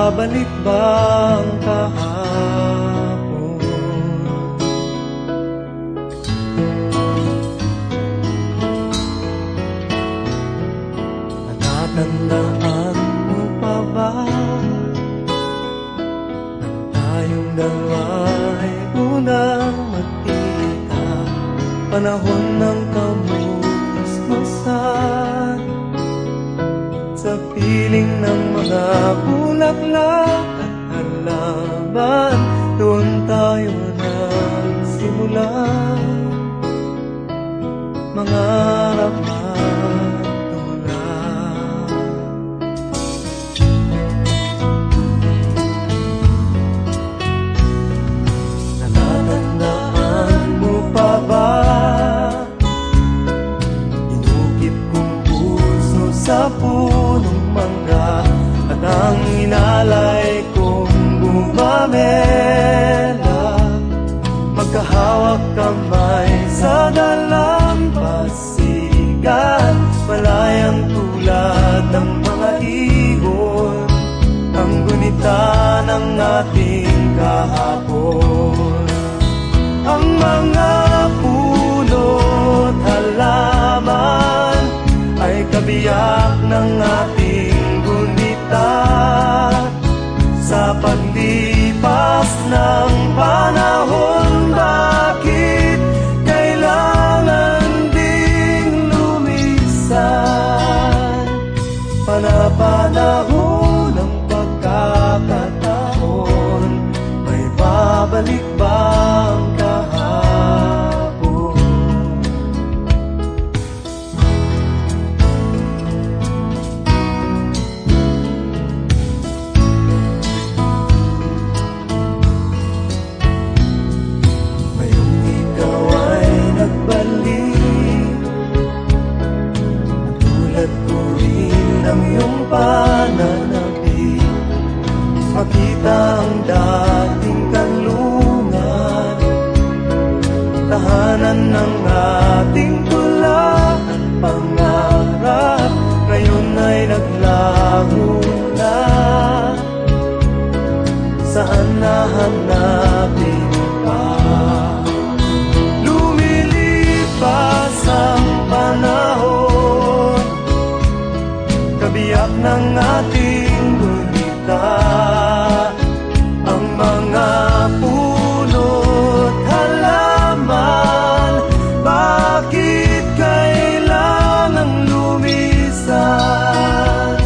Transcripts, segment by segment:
babalik ba ang kahapon? Natatandaan mo pa ba nang tayong dalawa'y unang magkita? Panahon ng kamusmasan sa piling ng mga bulaklak at halaman, doon tayo nagsimula mangarap at tulad. Natatandaan mo pa ba inukit kong puso sa punong mangga at ang inalay kong bumamela, magkahawak kamay sa dalampasigan, malayang tulad ng mga ibon, ang gunita ng ating kahapon. Ang mga puno't halaman ay kabiyak ng ating gunita. Sa paglipas ng panahon, bakit kailangan ding lumisan? Panapanahon ng pagkakataon, may babalik ba ang kahapon? Ngayong ikaw ay nagbalik, tulad ko rin ang iyong pananabik, makita ang dating kanlungan, tahanan ng ating tula at pangarap, ngayon ay naglaho na. Saan nahanapin pa? Lumilipas ang panahon, kabiyak ng ating gunita. Ang mga puno't halaman, bakit kailangang lumisan?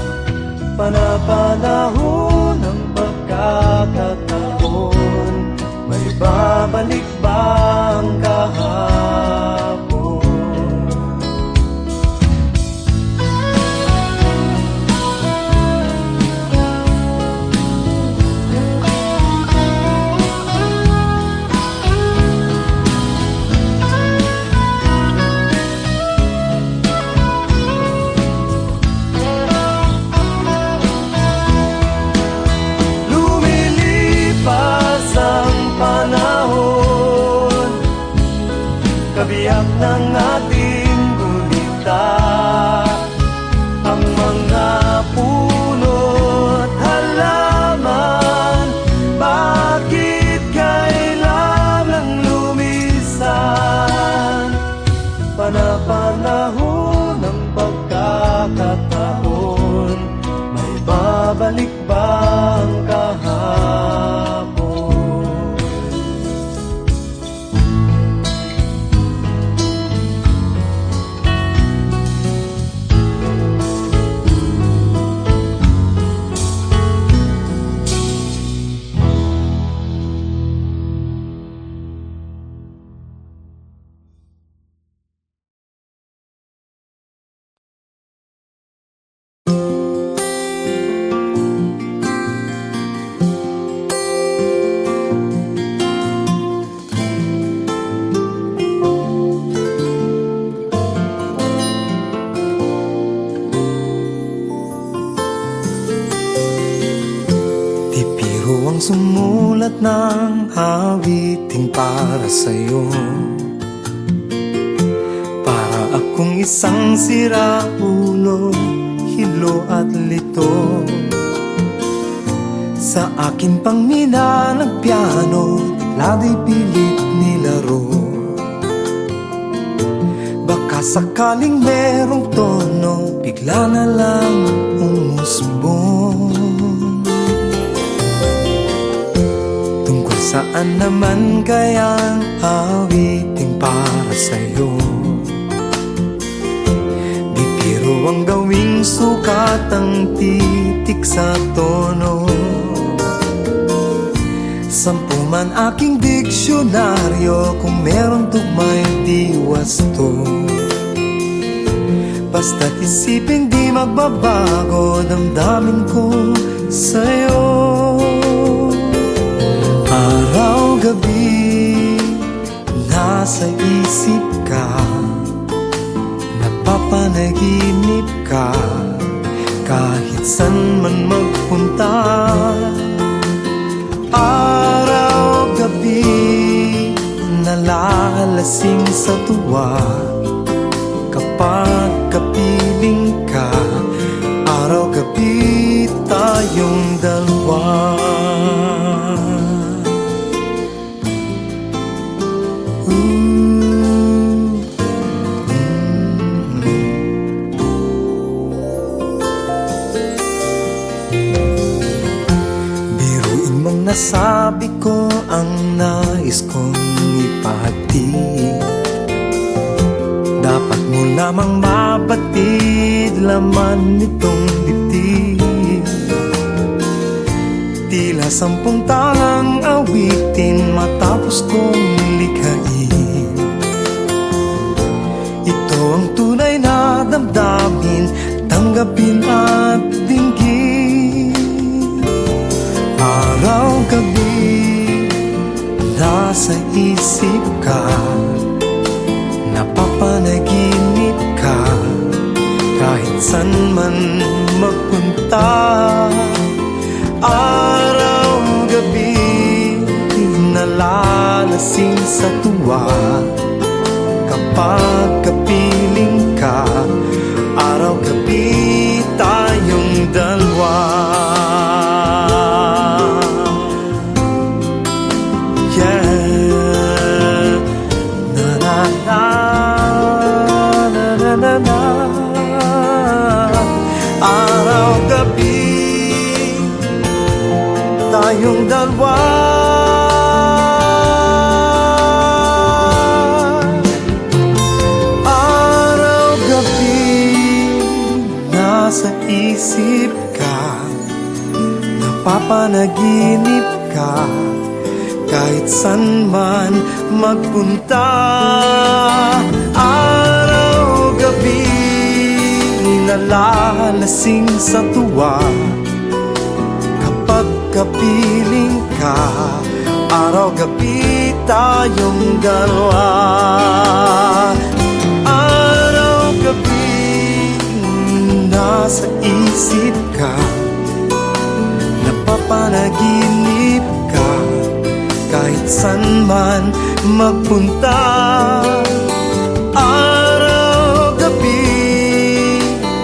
Panapanahon ng pagkakataon, may babalik ba ang kahapon? Lumilipas ang panahon, kabiyak ng ating gunita. Ang mga puno't halaman, bakit kailangang lumisan? Panapanahon ng pagkakataon, may babalik ba ang kahapon? Ang sumulat ng awiting para sa'yo, para akong isang siraulo, hilo at lito. Sa akin pang mina ng piano, lado'y pilit nilaro. Baka sakaling merong tono, bigla na lang umusbong. Tungkol saan naman kayang awiting para sa'yo? Di biro ang gawing sukat ang titik sa tono. Sampu man aking diksyonaryo, kung meron tugma'y di wasto. Basta't isipin di magbabago, damdamin ko sa'yo. Araw-gabi, nasa isip ka, napapanaginip ka, kahit san man magpunta. Araw-gabi, nalalasing sa tuwa, kapag kapiling ka. Araw-gabi, tayong dalawa. Nasabi ko ang nais kong ipahatid. Dapat mo lamang mabatid laman nitong dibdib. Tila 10 talang awitin matapos kong likhain. Ito ang tunay na damdamin, tanggapin at dinggin. Araw-gabi, nasa isip ka, napapanaginip ka, kahit san man magpunta. Araw-gabi, nalalasing sa tuwa, kapag kapiling ka. Araw-gabi, tayong dalawa. Araw-gabi, tayong dalawa. Araw-gabi, nasa isip ka, napapanaginip ka, kahit san man magpunta. Araw-gabi, nalalasing sa tuwa, kapag kapiling ka. Araw-gabi, tayong dalawa. Araw-gabi, nasa isip ka, napapanaginip ka, kahit san man magpunta. Araw-gabi,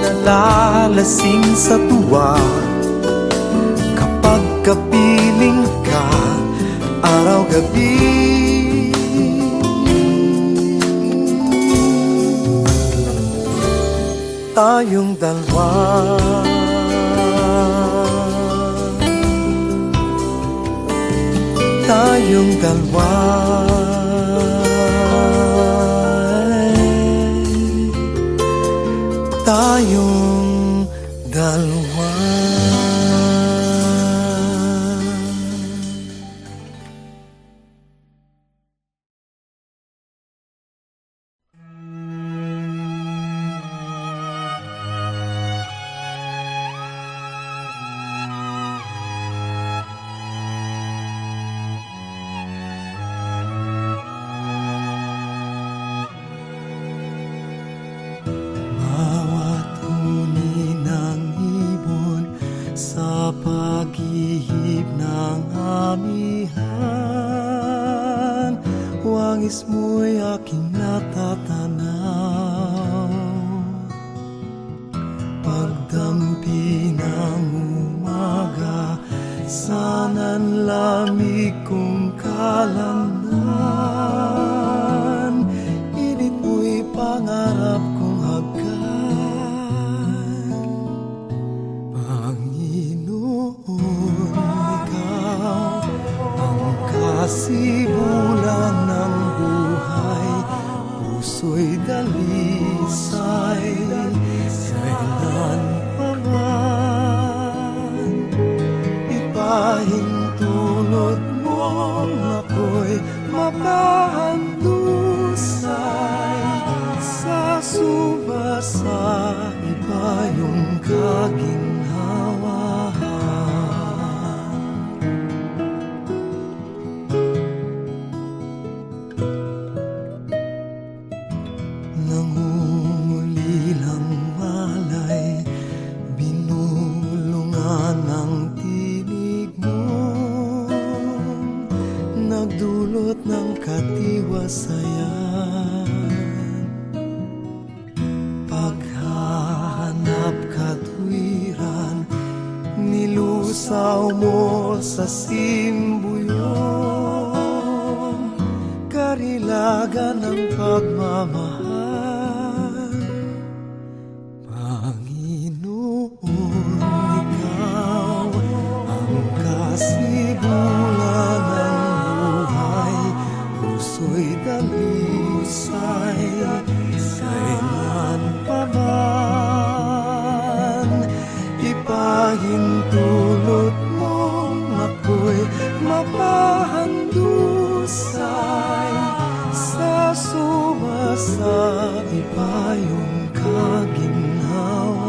nalalasing sa tuwa, kapag kapiling ka. Araw-gabi, tayong dalawa. Tayong dalawa. Tayong dalawa. Paghihip ng amihan, wangis mo'y aking natatanaw. Pagdampi ng umaga sa kasibulan ng buhay, puso'y dalisay. Kailan pa man ipahintulot mong ako'y mapahandusay. Sa suba sa iba yung kaginhawahan. Nangungulilang malay, binulungan ng tinig mo, nagdulot ng katiwasayan. Paghahanap katwiran, nilusaw mo sa simbuyong karilagan ng pagmamahal. Panginoon, ikaw ang kasibulan ng buhay, puso'y dalisay. Kailan pa man ipahintulot mong ako'y mapahandusay. Sa suma sa iba yung kaginhawahan.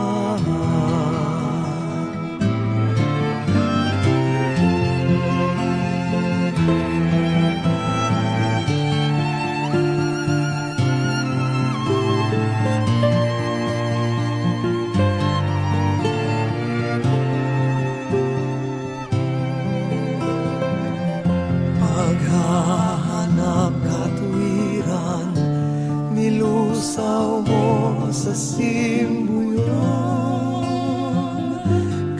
Paghahanap katwiran, nilusaw mo sa simbuyong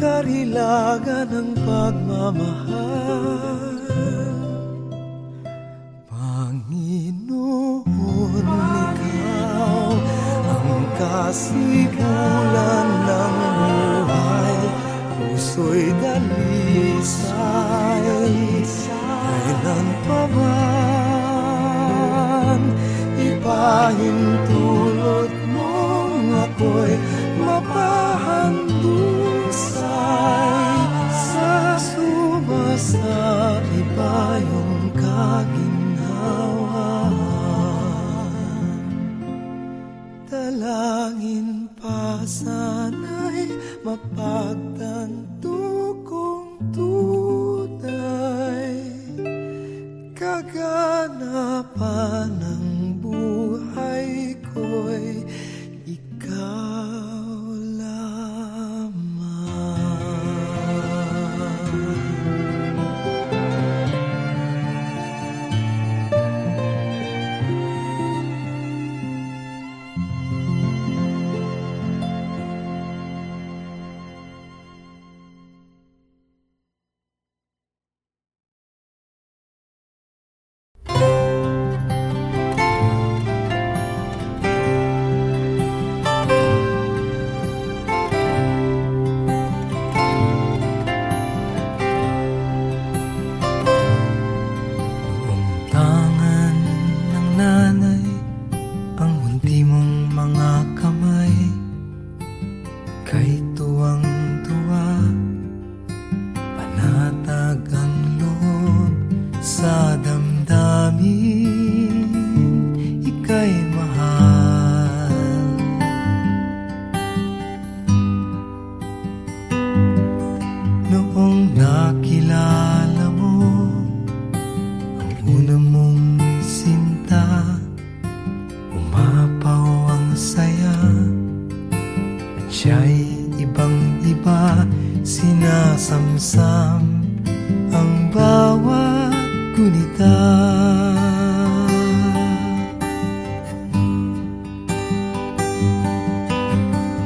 karilagan ng pagmamahal. Panginoon, ikaw ang kasibulan ng buhay, puso'y dalisay. Kailan pa man ipahintulot mong ako'y mapahandusay. Sa suma sa iba yung kaginhawahan. Dalangin pa sana'y mapagtanto kong tunay, kaganapan ng buhay ko'y ikaw lamang. Sinasamsam ang bawat gunita.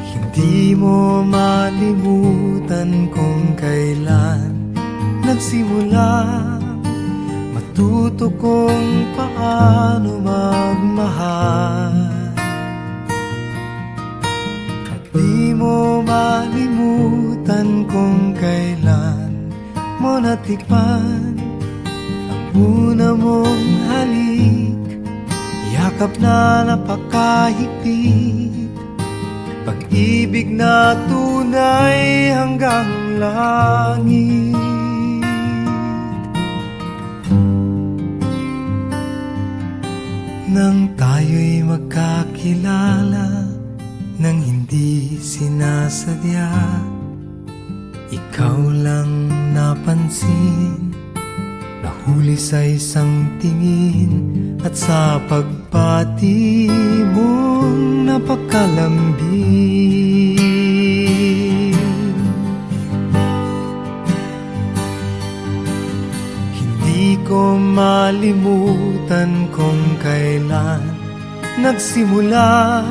Hindi mo malimutan kung kailan nagsimula, matuto kung paano magmahal. At di mo malimutan kung kailan mo natikman ang Una mong halik, yakap na napakahigpit, pag-ibig na tunay hanggang langit. Nang tayo'y magkakilala, nang hindi sinasadya, ikaw lang napansin, nahuli sa isang tingin, at sa pagpati mong napakalambing. Hindi ko malimutan kung kailan nagsimula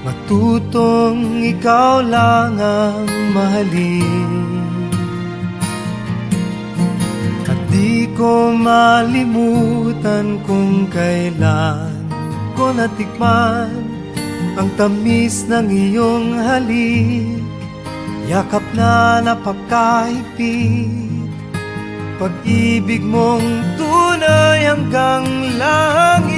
matutong ikaw lang ang mahalin. At di ko malimutan kung kailan ko natikman ang tamis ng iyong halik, yakap na napakahigpit, pag-ibig mong tunay hanggang langit.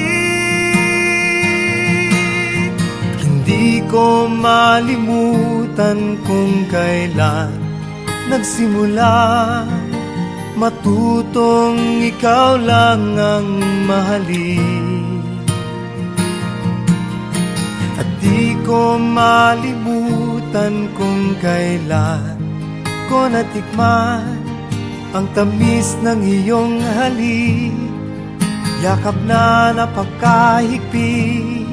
Hindi ko malimutan kung kailan nagsimula matutong ikaw lang ang mahalin. At di ko malimutan kung kailan ko natikman ang tamis ng iyong halik, yakap na napakahigpit,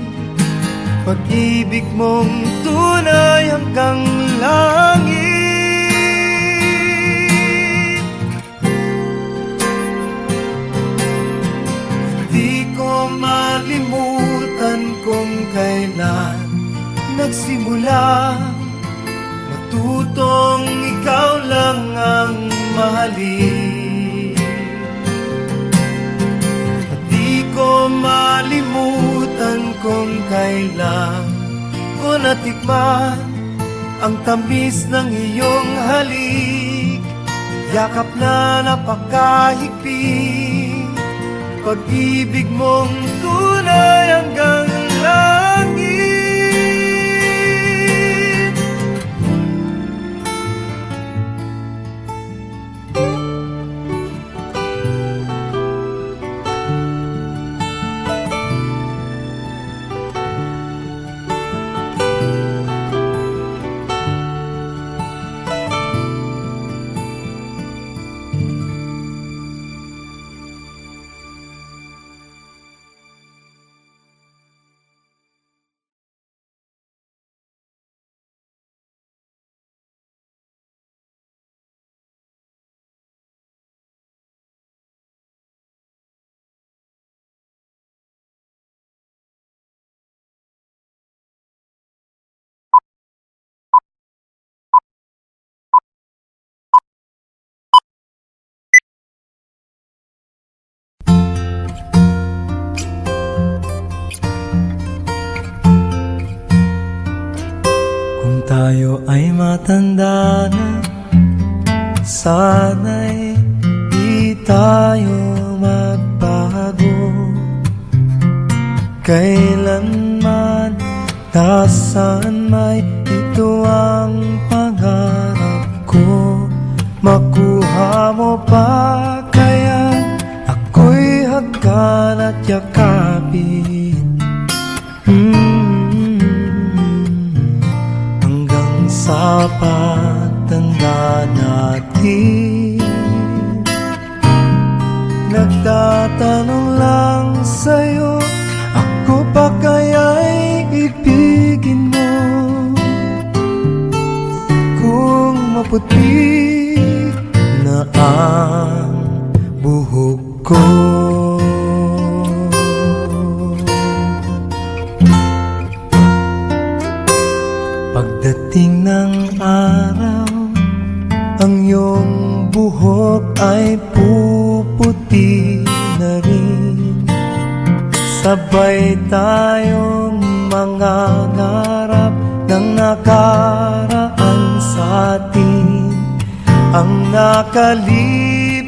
pag-ibig mong tunay hanggang langit. Di ko malimutan kung kailan nagsimula matutong ikaw lang ang mahalin. At di ko malimutan kung kailan ko natikman ang tamis ng iyong halik, yakap na napakahigpit, pag-ibig mong tunay hanggang langit. Tayo ay matanda na, sana'y di tayo magbago. Kailanman, nasaan may ito ang pangarap ko. Makuha mo pa kaya ako'y hagkan at yakapin, sa pagtanda natin. Nagtatanong lang sa'yo, ako pa kaya'y ibigin mo? Kung maputi na ang buhok ko, pagdating ng araw, ang iyong buhok ay puputi na rin. Sabay tayong mangangarap ng nakaraan sa atin. Ang nakalipas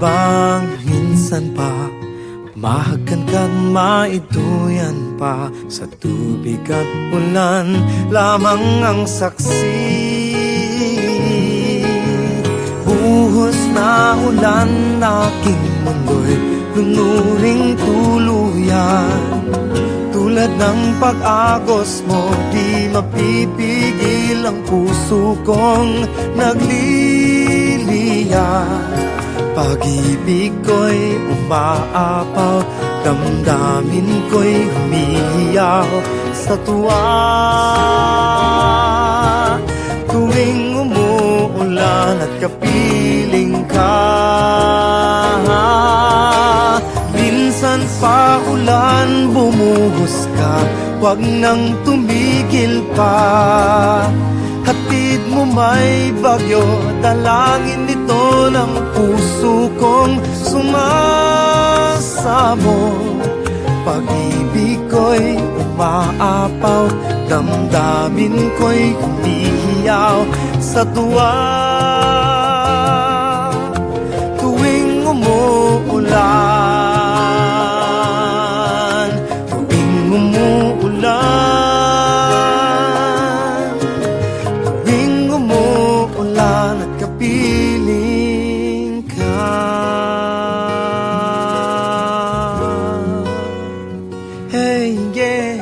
bang minsan pa mahagkan kag maiduyan pa sa tubig at ulan lamang ang saksi? Buhos na ulan aking mundo'y lunuring tuluyan. Tulad ng pag-agos mo, di mapipigil ang puso kong nagliliya. Pag-ibig ko'y umaapaw, damdamin ko'y humihiyaw sa tuwa. Tuwing umuulan at kapiling ka, minsan pa ulan bumuhos ka, wag nang tumigil pa. Hatid mo may bagyo, dalangin nito ng puso kong sumasamo. Pag-ibig ko'y umaapaw, damdamin ko'y humihiyaw sa tuwa. Tuwing umuulan, tuwing umuulan, tuwing umuulan at kapiling ka. Hey, yeah.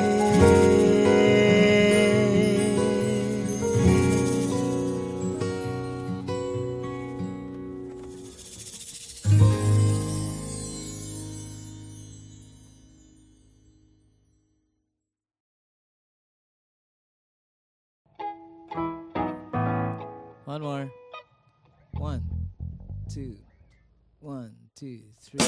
One more. 1, 2, 1, 2, 3.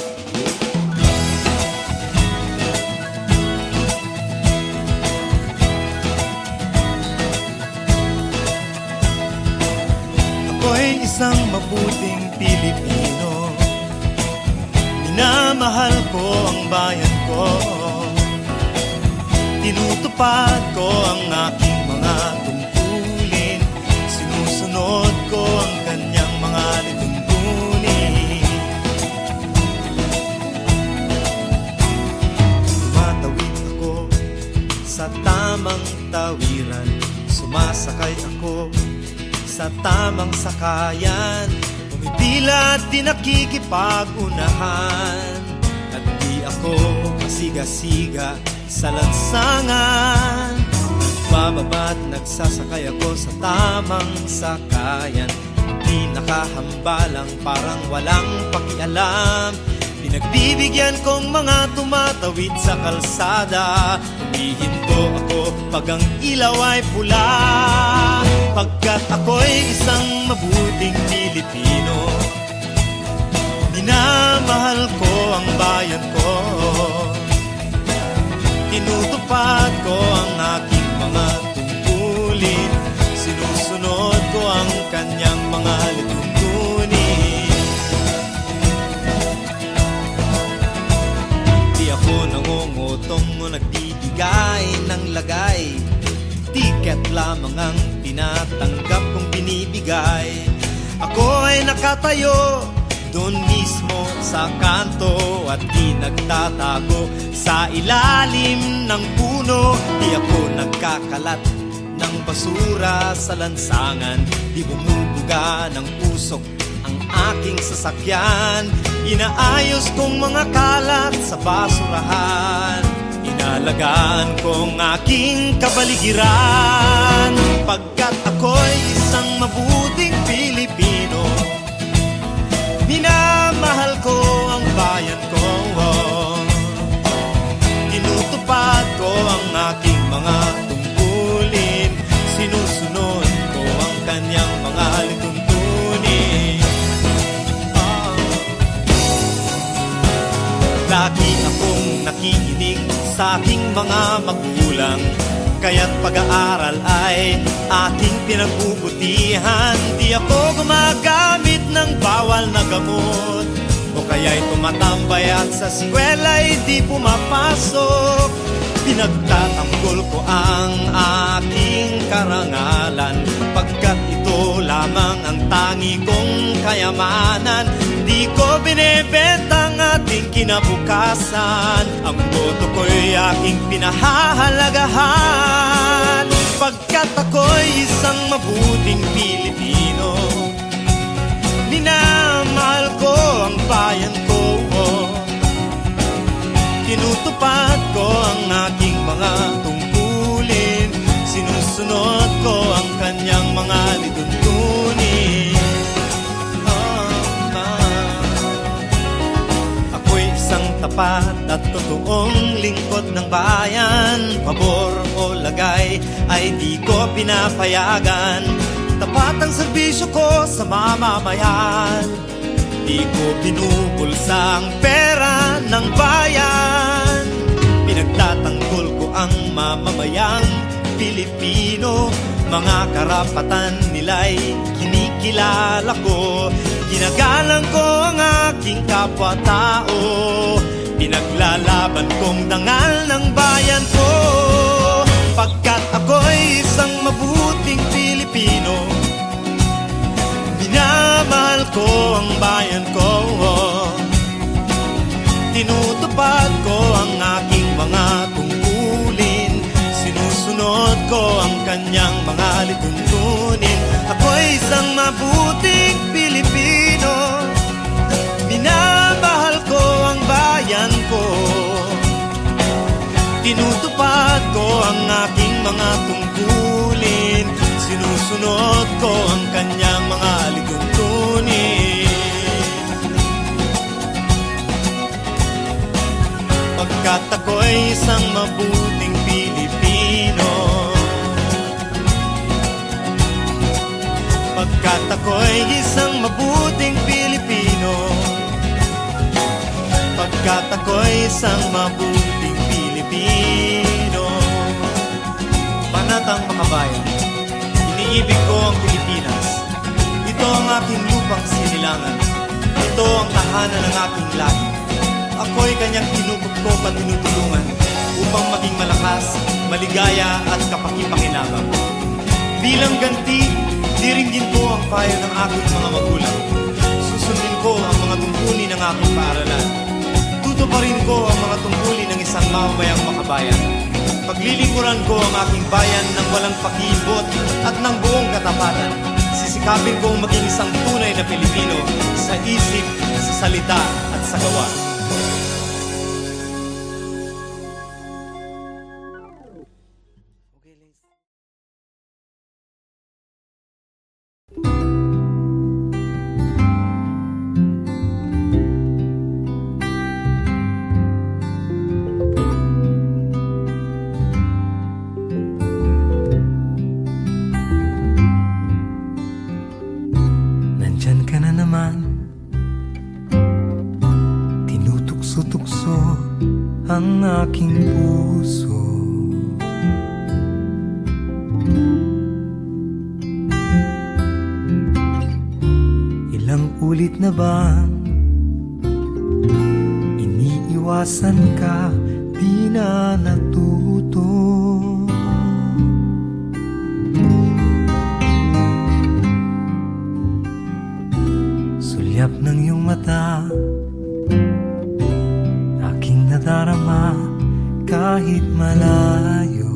Ako'y isang mabuting Pilipino, minamahal ko ang bayan ko, tinutupad ko ang aking mga tungkulin, sinusunod ko ang kanyang mga lituntunin. Tumatawid ako sa tamang tawiran, sumasakay ako sa tamang sakayan, pumipila at di nakikipag-unahan, at di ako masiga-siga sa lansangan. Bababa at nagsasakay ako sa tamang sakayan, di nakahambalang parang walang pakialam. Pinagbibigyan kong mga tumatawid sa kalsada, humihinto ako pag ang ilaw ay pula. Pagkat ako'y isang mabuting Pilipino, minamahal ko ang bayan ko, tinutupad ko ang aking mga tungkulin, sinusunod ko ang kanyang mga lituntunin. Di ako nangungutong o nagbibigay ng lagay, tiket lamang ang tinatanggap kong binibigay. Ako ay nakatayo doon mismo sa kanto at di nagtatago sa ilalim ng puno. Di ako nagkakalat ng basura sa lansangan, di bumubuga ng usok ang aking sasakyan. Inaayos kong mga kalat sa basurahan, inalagaan kong aking kabaligiran. Pagkat ako'y isang mabuting Pilipino, minamahal ko ang bayan ko, tinutupad ko ang aking mga tungkulin, sinusunod ko ang kanyang mga lituntunin. Lagi akong nakikinig sa aking mga magulang, kaya't pag-aaral ay aking pinagbubutihan. Di ako gumagamit ng bawal na gamot, o kaya'y tumatambay at sa eskwela'y di pumapasok. Pinagtatanggol ko ang aking karangalan, pagkat ito lamang ang tangi kong kayamanan. Di Di ko binebenta ang ating kinabukasan, ang boto ko'y aking pinahahalagahan. Pagkat ako'y isang mabuting Pilipino, minamahal ko ang bayan ko. Tinutupad ko ang aking mga tungkulin, sinusunod ko ang kanyang mga lituntunin. Ako'y isang tapat at totoong lingkod ng bayan. Pabor o lagay ay di ko pinapayagan. Tapat ang serbisyo ko sa mamamayan. Di ko binubulsa ang pera ng bayan. Pinagtatanggol ko ang mamamayang Pilipino. Mga karapatan nila'y kinikilala ko. Ginagalang ko ang aking kapwa-tao. Pinaglalaban kong dangal ng bayan ko. Pagkat ako'y isang mabuting Pilipino, minamahal ko ang bayan ko. Tinutupad ko ang aking mga tungkulin, sinusunod ko ang kanyang mga lituntunin. Ako'y isang mabuting Pilipino, minamahal ko ang bayan ko. Tinutupad ko ang aking mga tungkulin, sinusunod ko ang kanyang mga lituntunin. Pagkat ako'y isang mabuting Pilipino, pagkat ako'y isang mabuting Pilipino, pagkat ako'y isang mabuting Pilipino. Panatang makabayan, iniibig ko ang Pilipinas. Ito ang aking lupang sinilangan. Ito ang tahanan ng aking lahi. Ako'y kanyang kinukupkop at tinutulungan upang maging malakas, maligaya at kapakipakinabang. Bilang ganti, diringgin ko ang payo ng aking mga magulang. Susundin ko ang mga tungkulin ng aking paaralan. Tutuparin ko ang mga tungkulin ng isang mamamayang makabayan. Paglilingkuran ko ang aking bayan ng walang pakibot at ng buong katapatan. Sisikapin kong maging isang tunay na Pilipino sa isip, sa salita at sa gawa. Nandyan ka na naman, tinutukso-tukso ang aking puso. Ilang ulit na bang iniiwasan ka, di na natuto? Sulyap ng iyong mata, aking nadarama kahit malayo.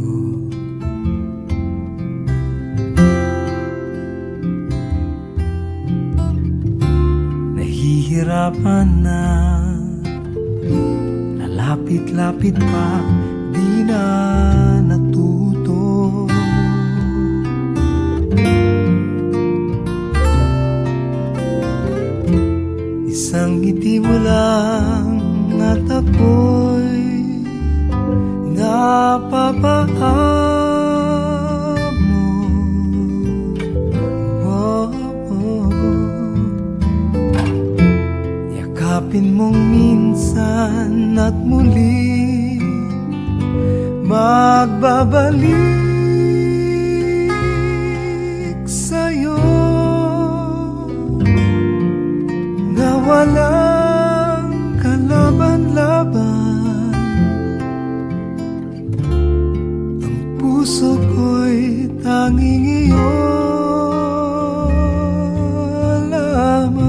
Nahihirapan na, lalapit-lapit pa, di na natuto. Isang ngiti mo lang at ako'y napapaamo. Oh, oh. Yakapin mong minsan at muli magbabalik sa'yo na walang kalaban-laban. Ang puso ko'y tanging iyo lamang.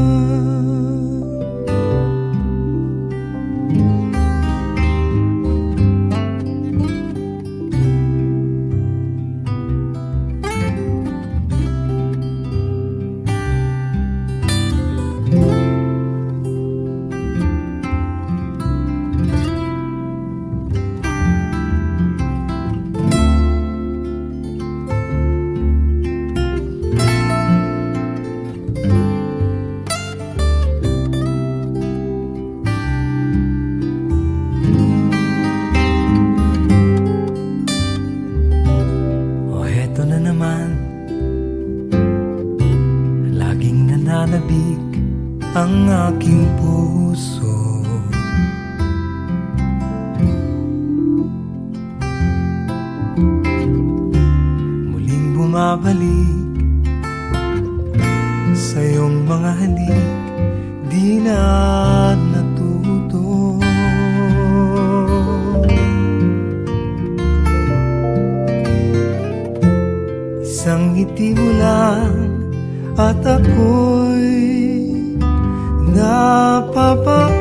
habik ang aking puso. Muling bumabalik sa iyong mga halik, di na natuto. Isang ngiti mo lang at ako'y napapaan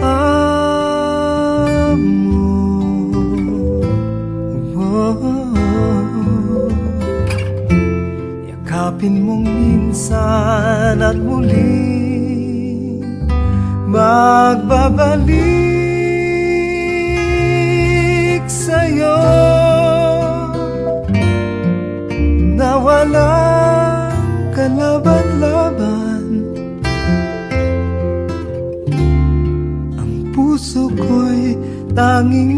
mo. Yakapin mong minsan at muling magbabalik sa'yo na walang kalaban-laban. Ang puso ko'y tanging